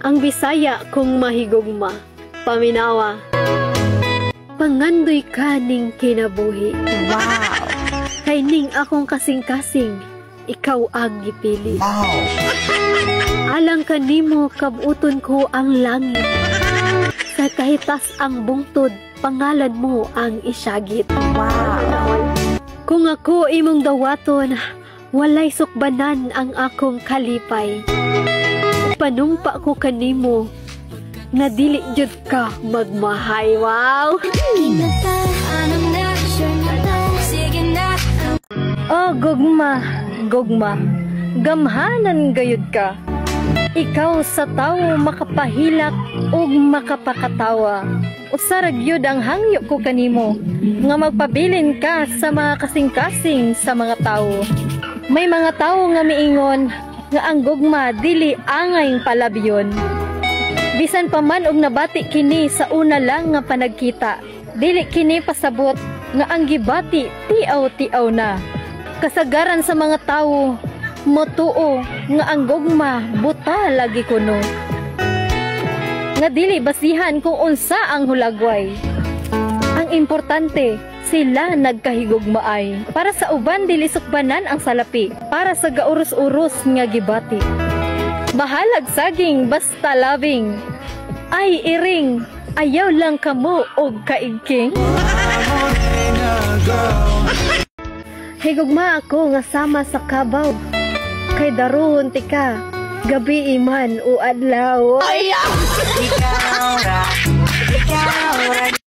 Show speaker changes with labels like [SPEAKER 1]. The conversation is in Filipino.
[SPEAKER 1] Ang Bisaya kong mahigugma, paminawa. Pangandoy ka ning kinabuhi.
[SPEAKER 2] Wow!
[SPEAKER 1] Kay ning akong kasing-kasing, ikaw ang gipili.
[SPEAKER 2] Wow!
[SPEAKER 1] Alang kanimo kabuton ko ang langit. Sa kahitas ang bungtod, pangalan mo ang isyagit.
[SPEAKER 2] Wow!
[SPEAKER 1] Kung ako imong dawaton, walay sukbanan ang akong kalipay. Panumpa ko kanimo, na dili jud ka magmahay. Wow!
[SPEAKER 3] Oh, gugma, gugma, gamhanan gayud ka. Ikaw sa tao makapahilak o makapakatawa. Usarag yun ang hangyo ko kanimo, nga magpabilin ka sa mga kasing-kasing sa mga tao. May mga tao nga miingon, nga ang gugma dili angay palabyon. Bisan pa man og nabati kini sa una lang nga panagkita, dili kini pasabot nga ang gibati tiaw-tiaw na. Kasagaran sa mga tao, motuo nga ang gugma buta lagi kuno. Nga dili basihan kung unsa ang hulagway. Ang importante, sila nagkahigugmaay. Para sa uban dili sukbanan ang salapi, para sa gaurus-urus nga gibati. Mahalag saging basta labing, ay iring, ayaw lang kamo og kaigking.
[SPEAKER 1] Higugma ako nga sama sa kabaw. Kay daruhon tika, gabi iman o adlaw.
[SPEAKER 2] Ikaw ra,